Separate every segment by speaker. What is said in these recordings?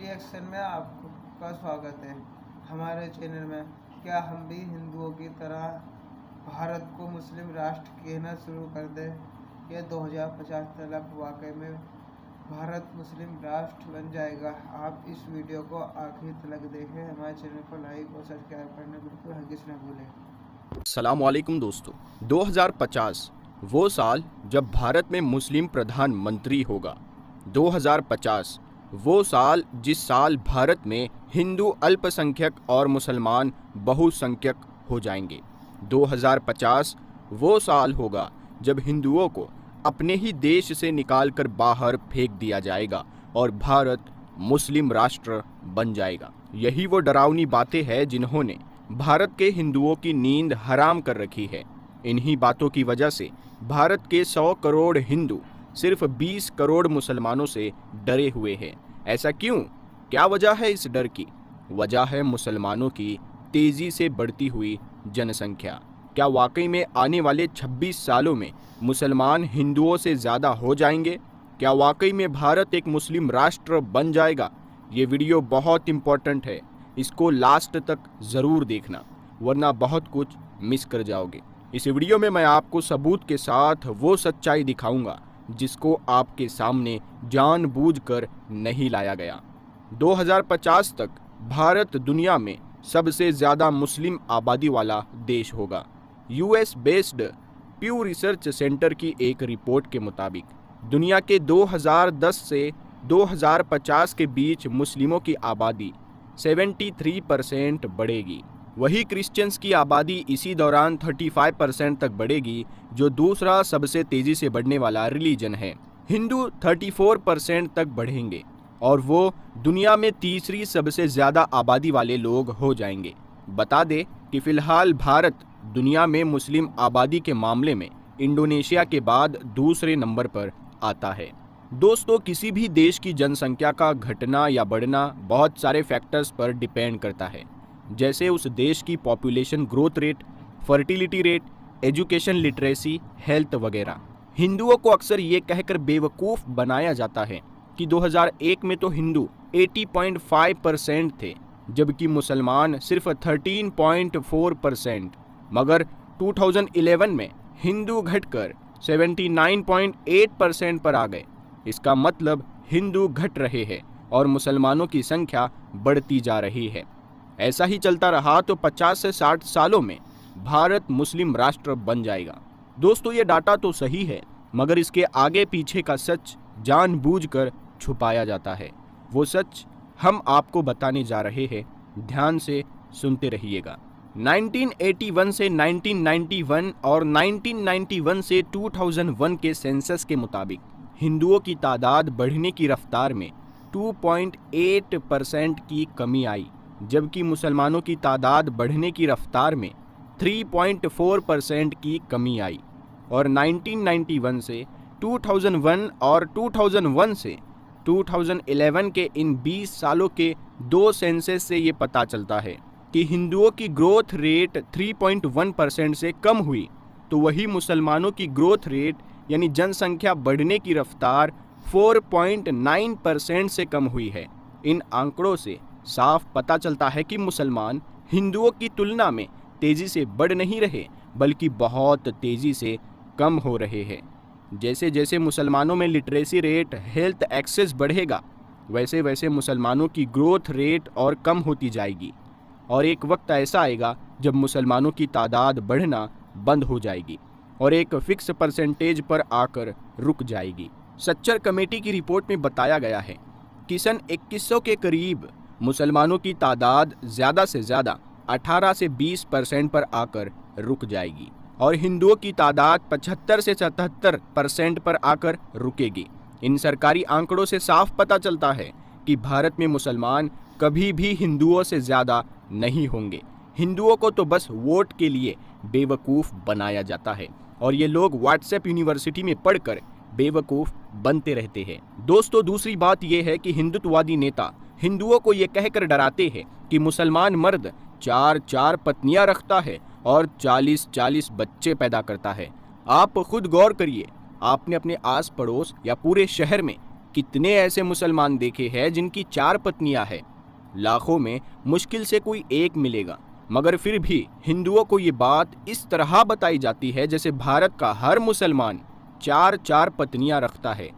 Speaker 1: Reaction में आपका स्वागत है हमारे चैनल में। क्या हम भी हिंदुओं की तरह भारत को मुस्लिम राष्ट्र कहना शुरू कर दें? यह 2050 तक वाकई में भारत मुस्लिम राष्ट्र बन जाएगा? आप इस वीडियो को आखिर तक देखें। हमारे चैनल को लाइक और सब्सक्राइब करना बिल्कुल हरगिज़ न भूलें।
Speaker 2: अस्सलाम वालेकुम दोस्तों, 2050 वो साल जब भारत में मुस्लिम प्रधानमंत्री होगा। 2050 वो साल जिस साल भारत में हिंदू अल्पसंख्यक और मुसलमान बहुसंख्यक हो जाएंगे। 2050 वो साल होगा जब हिंदुओं को अपने ही देश से निकालकर बाहर फेंक दिया जाएगा और भारत मुस्लिम राष्ट्र बन जाएगा। यही वो डरावनी बातें हैं जिन्होंने भारत के हिंदुओं की नींद हराम कर रखी है। इन्हीं बातों की वजह से भारत के 100 करोड़ हिंदू सिर्फ 20 करोड़ मुसलमानों से डरे हुए हैं। ऐसा क्यों? क्या वजह है इस डर की? वजह है मुसलमानों की तेजी से बढ़ती हुई जनसंख्या। क्या वाकई में आने वाले 26 सालों में मुसलमान हिंदुओं से ज़्यादा हो जाएंगे? क्या वाकई में भारत एक मुस्लिम राष्ट्र बन जाएगा? ये वीडियो बहुत इम्पोर्टेंट है, इसको लास्ट तक ज़रूर देखना वरना बहुत कुछ मिस कर जाओगे। इस वीडियो में मैं आपको सबूत के साथ वो सच्चाई दिखाऊंगा जिसको आपके सामने जानबूझकर नहीं लाया गया। 2050 तक भारत दुनिया में सबसे ज़्यादा मुस्लिम आबादी वाला देश होगा। यूएस बेस्ड प्यू रिसर्च सेंटर की एक रिपोर्ट के मुताबिक दुनिया के 2010 से 2050 के बीच मुस्लिमों की आबादी 73% बढ़ेगी। वही क्रिश्चियंस की आबादी इसी दौरान 35% तक बढ़ेगी, जो दूसरा सबसे तेज़ी से बढ़ने वाला रिलीजन है। हिंदू 34% तक बढ़ेंगे और वो दुनिया में तीसरी सबसे ज़्यादा आबादी वाले लोग हो जाएंगे। बता दें कि फ़िलहाल भारत दुनिया में मुस्लिम आबादी के मामले में इंडोनेशिया के बाद दूसरे नंबर पर आता है। दोस्तों, किसी भी देश की जनसंख्या का घटना या बढ़ना बहुत सारे फैक्टर्स पर डिपेंड करता है, जैसे उस देश की population growth rate, fertility rate, education literacy, health वगैरह। हिंदुओं को अक्सर ये कहकर बेवकूफ़ बनाया जाता है कि 2001 में तो हिंदू 80.5% थे, जबकि मुसलमान सिर्फ 13.4%। मगर 2011 में हिंदू घटकर 79.8% पर आ गए। इसका मतलब हिंदू घट रहे हैं और मुसलमानों की संख्या बढ़ती जा रही है। ऐसा ही चलता रहा तो 50 से 60 सालों में भारत मुस्लिम राष्ट्र बन जाएगा। दोस्तों, ये डाटा तो सही है, मगर इसके आगे पीछे का सच जानबूझकर छुपाया जाता है। वो सच हम आपको बताने जा रहे हैं, ध्यान से सुनते रहिएगा। 1981 से 1991 और 1991 से 2001 के सेंसस के मुताबिक हिंदुओं की तादाद बढ़ने की रफ्तार में 2.8% की कमी आई, जबकि मुसलमानों की तादाद बढ़ने की रफ्तार में 3.4% की कमी आई। और 1991 से 2001 और 2001 से 2011 के इन 20 सालों के दो सेंसस से ये पता चलता है कि हिंदुओं की ग्रोथ रेट 3.1% से कम हुई, तो वही मुसलमानों की ग्रोथ रेट यानी जनसंख्या बढ़ने की रफ्तार 4.9% से कम हुई है। इन आंकड़ों से साफ पता चलता है कि मुसलमान हिंदुओं की तुलना में तेज़ी से बढ़ नहीं रहे, बल्कि बहुत तेज़ी से कम हो रहे हैं। जैसे जैसे मुसलमानों में लिटरेसी रेट, हेल्थ एक्सेस बढ़ेगा, वैसे वैसे मुसलमानों की ग्रोथ रेट और कम होती जाएगी। और एक वक्त ऐसा आएगा जब मुसलमानों की तादाद बढ़ना बंद हो जाएगी और एक फिक्स परसेंटेज पर आकर रुक जाएगी। सच्चर कमेटी की रिपोर्ट में बताया गया है कि सन 2100 के करीब मुसलमानों की तादाद ज़्यादा से ज़्यादा 18 से 20% पर आकर रुक जाएगी और हिंदुओं की तादाद 75 से 77% पर आकर रुकेगी। इन सरकारी आंकड़ों से साफ पता चलता है कि भारत में मुसलमान कभी भी हिंदुओं से ज़्यादा नहीं होंगे। हिंदुओं को तो बस वोट के लिए बेवकूफ़ बनाया जाता है और ये लोग व्हाट्सएप यूनिवर्सिटी में पढ़कर बेवकूफ़ बनते रहते हैं। दोस्तों, दूसरी बात यह है कि हिंदुत्ववादी नेता हिंदुओं को ये कहकर डराते हैं कि मुसलमान मर्द 4 पत्नियां रखता है और 40 बच्चे पैदा करता है। आप खुद गौर करिए, आपने अपने आस पड़ोस या पूरे शहर में कितने ऐसे मुसलमान देखे हैं जिनकी 4 पत्नियां हैं? लाखों में मुश्किल से कोई एक मिलेगा। मगर फिर भी हिंदुओं को ये बात इस तरह बताई जाती है जैसे भारत का हर मुसलमान 4 पत्नियां रखता है।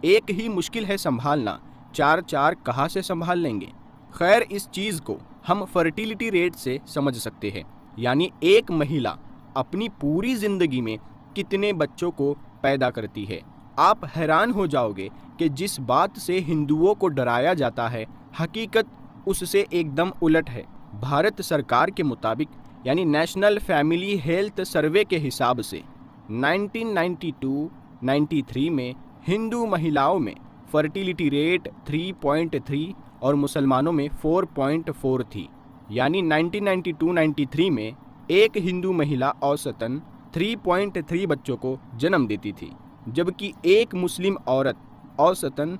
Speaker 2: एक ही मुश्किल है संभालना, 4 कहाँ से संभाल लेंगे? खैर, इस चीज़ को हम फर्टिलिटी रेट से समझ सकते हैं, यानी एक महिला अपनी पूरी जिंदगी में कितने बच्चों को पैदा करती है। आप हैरान हो जाओगे कि जिस बात से हिंदुओं को डराया जाता है, हकीकत उससे एकदम उलट है। भारत सरकार के मुताबिक, यानी नेशनल फैमिली हेल्थ सर्वे के हिसाब से 1992-93 में हिंदू महिलाओं में फर्टिलिटी रेट 3.3 और मुसलमानों में 4.4 थी। यानी 1992-93 में एक हिंदू महिला औसतन 3.3 बच्चों को जन्म देती थी, जबकि एक मुस्लिम औरत औसतन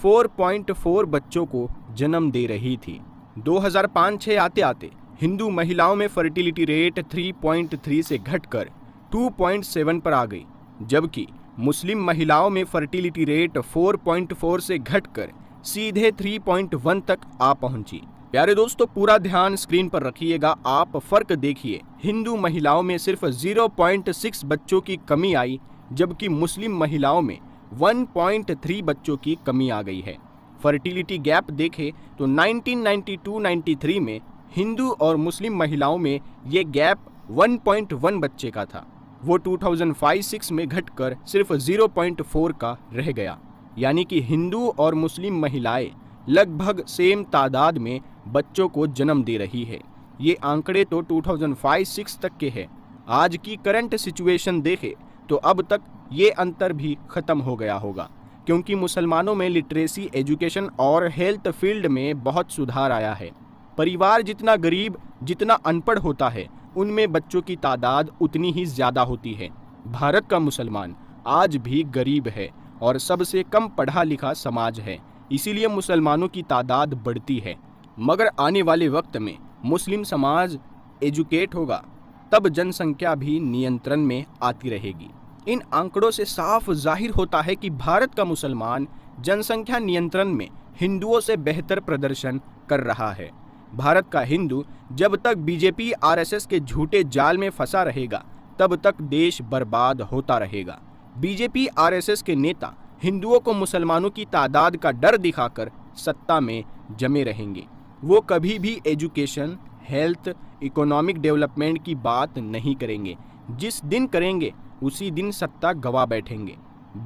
Speaker 2: 4.4 बच्चों को जन्म दे रही थी। 2005-06 आते आते हिंदू महिलाओं में फर्टिलिटी रेट 3.3 से घटकर 2.7 पर आ गई, जबकि मुस्लिम महिलाओं में फर्टिलिटी रेट 4.4 से घटकर सीधे 3.1 तक आ पहुंची। प्यारे दोस्तों, पूरा ध्यान स्क्रीन पर रखिएगा। आप फर्क देखिए, हिंदू महिलाओं में सिर्फ 0.6 बच्चों की कमी आई, जबकि मुस्लिम महिलाओं में 1.3 बच्चों की कमी आ गई है। फर्टिलिटी गैप देखें तो 1992-93 में हिंदू और मुस्लिम महिलाओं में ये गैप 1.1 बच्चे का था, वो 2005-06 में घटकर सिर्फ 0.4 का रह गया। यानी कि हिंदू और मुस्लिम महिलाएं लगभग सेम तादाद में बच्चों को जन्म दे रही है। ये आंकड़े तो 2005-06 तक के हैं। आज की करंट सिचुएशन देखें तो अब तक ये अंतर भी ख़त्म हो गया होगा, क्योंकि मुसलमानों में लिटरेसी, एजुकेशन और हेल्थ फील्ड में बहुत सुधार आया है। परिवार जितना गरीब, जितना अनपढ़ होता है, उनमें बच्चों की तादाद उतनी ही ज़्यादा होती है। भारत का मुसलमान आज भी गरीब है और सबसे कम पढ़ा लिखा समाज है, इसीलिए मुसलमानों की तादाद बढ़ती है। मगर आने वाले वक्त में मुस्लिम समाज एजुकेट होगा, तब जनसंख्या भी नियंत्रण में आती रहेगी। इन आंकड़ों से साफ जाहिर होता है कि भारत का मुसलमान जनसंख्या नियंत्रण में हिंदुओं से बेहतर प्रदर्शन कर रहा है। भारत का हिंदू जब तक बीजेपी आरएसएस के झूठे जाल में फंसा रहेगा, तब तक देश बर्बाद होता रहेगा। बीजेपी आरएसएस के नेता हिंदुओं को मुसलमानों की तादाद का डर दिखाकर सत्ता में जमे रहेंगे। वो कभी भी एजुकेशन, हेल्थ, इकोनॉमिक डेवलपमेंट की बात नहीं करेंगे। जिस दिन करेंगे उसी दिन सत्ता गवा बैठेंगे।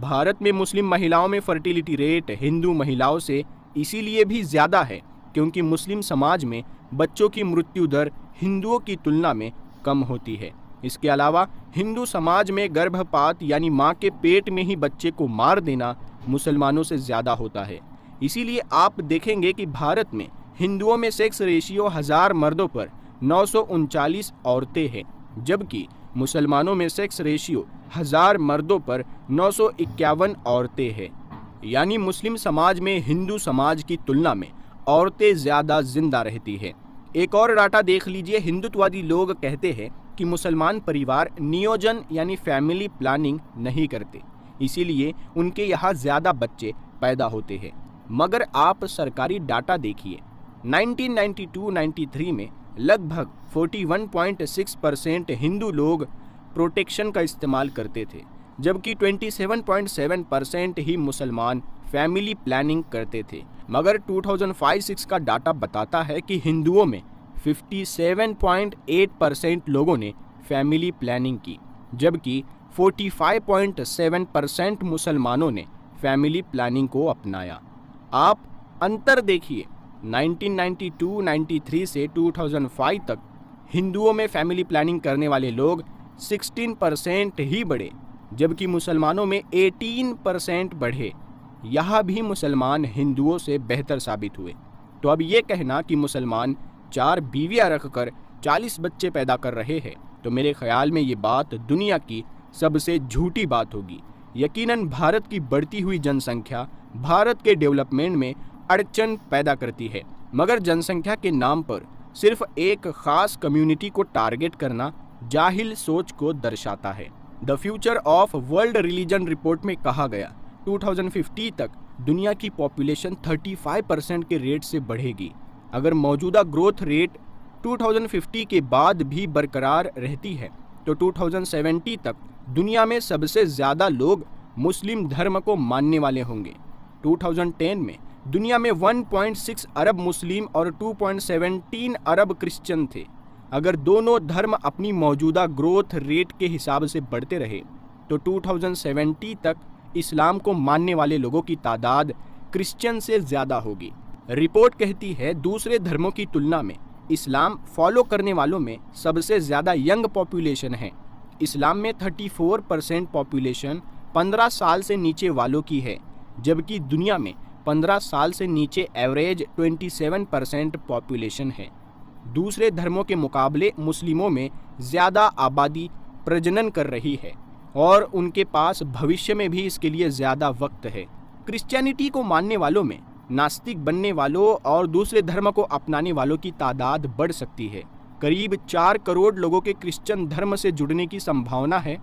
Speaker 2: भारत में मुस्लिम महिलाओं में फर्टिलिटी रेट हिंदू महिलाओं से इसीलिए भी ज़्यादा है क्योंकि मुस्लिम समाज में बच्चों की मृत्यु दर हिंदुओं की तुलना में कम होती है। इसके अलावा हिंदू समाज में गर्भपात यानी माँ के पेट में ही बच्चे को मार देना मुसलमानों से ज़्यादा होता है। इसीलिए आप देखेंगे कि भारत में हिंदुओं में सेक्स रेशियो 1000 मर्दों पर 939 औरतें हैं, जबकि मुसलमानों में सेक्स रेशियो 1000 मर्दों पर 951 औरतें हैं। यानी मुस्लिम समाज में हिंदू समाज की तुलना में औरतें ज़्यादा जिंदा रहती है। एक और डाटा देख लीजिए, हिंदुत्ववादी लोग कहते हैं कि मुसलमान परिवार नियोजन यानी फैमिली प्लानिंग नहीं करते, इसीलिए उनके यहाँ ज़्यादा बच्चे पैदा होते हैं। मगर आप सरकारी डाटा देखिए, 1992-93 में लगभग 41.6% हिंदू लोग प्रोटेक्शन का इस्तेमाल करते थे, जबकि 27.7% ही मुसलमान फैमिली प्लानिंग करते थे। मगर 2005-06 का डाटा बताता है कि हिंदुओं में 57.8% लोगों ने फैमिली प्लानिंग की, जबकि 45.7% मुसलमानों ने फैमिली प्लानिंग को अपनाया। आप अंतर देखिए, 1992-93 से 2005 तक हिंदुओं में फैमिली प्लानिंग करने वाले लोग 16% ही बढ़े, जबकि मुसलमानों में 18% बढ़े। यहाँ भी मुसलमान हिंदुओं से बेहतर साबित हुए। तो अब ये कहना कि मुसलमान 4 बीवियाँ रखकर 40 बच्चे पैदा कर रहे हैं, तो मेरे ख्याल में ये बात दुनिया की सबसे झूठी बात होगी। यकीनन भारत की बढ़ती हुई जनसंख्या भारत के डेवलपमेंट में अड़चन पैदा करती है, मगर जनसंख्या के नाम पर सिर्फ एक खास कम्युनिटी को टारगेट करना जाहिल सोच को दर्शाता है। The future of world religion report में कहा गया 2050 तक दुनिया की पॉपुलेशन 35% के रेट से बढ़ेगी। अगर मौजूदा ग्रोथ रेट 2050 के बाद भी बरकरार रहती है तो 2070 तक दुनिया में सबसे ज़्यादा लोग मुस्लिम धर्म को मानने वाले होंगे। 2010 में दुनिया में 1.6 अरब मुस्लिम और 2.17 अरब क्रिश्चियन थे। अगर दोनों धर्म अपनी मौजूदा ग्रोथ रेट के हिसाब से बढ़ते रहे तो 2070 तक इस्लाम को मानने वाले लोगों की तादाद क्रिश्चियन से ज़्यादा होगी। रिपोर्ट कहती है दूसरे धर्मों की तुलना में इस्लाम फॉलो करने वालों में सबसे ज़्यादा यंग पॉपुलेशन है। इस्लाम में 34% पॉपुलेशन 15 साल से नीचे वालों की है, जबकि दुनिया में 15 साल से नीचे एवरेज 27% पॉपुलेशन है। दूसरे धर्मों के मुकाबले मुस्लिमों में ज़्यादा आबादी प्रजनन कर रही है और उनके पास भविष्य में भी इसके लिए ज़्यादा वक्त है। क्रिश्चियनिटी को मानने वालों में नास्तिक बनने वालों और दूसरे धर्म को अपनाने वालों की तादाद बढ़ सकती है। करीब 4 करोड़ लोगों के क्रिश्चियन धर्म से जुड़ने की संभावना है,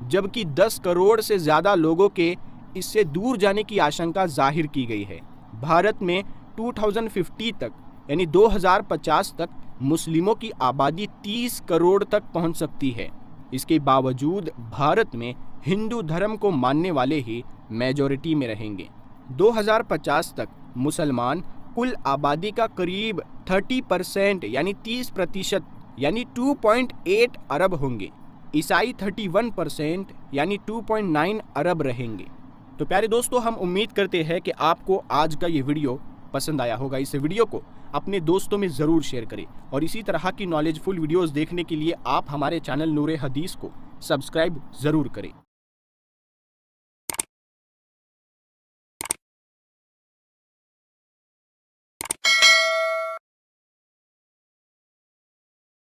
Speaker 2: जबकि 10 करोड़ से ज़्यादा लोगों के इससे दूर जाने की आशंका जाहिर की गई है। भारत में 2050 तक यानी 2050 तक मुस्लिमों की आबादी 30 करोड़ तक पहुंच सकती है। इसके बावजूद भारत में हिंदू धर्म को मानने वाले ही मेजॉरिटी में रहेंगे। 2050 तक मुसलमान कुल आबादी का करीब 30% यानी 30% यानी 2.8 अरब होंगे। ईसाई 31% यानी 2.9 अरब रहेंगे। तो प्यारे दोस्तों, हम उम्मीद करते हैं कि आपको आज का ये वीडियो पसंद आया होगा। इस वीडियो को अपने दोस्तों में ज़रूर शेयर करें और इसी तरह की नॉलेजफुल वीडियोस देखने के लिए आप हमारे चैनल नूर हदीस को सब्सक्राइब ज़रूर करें।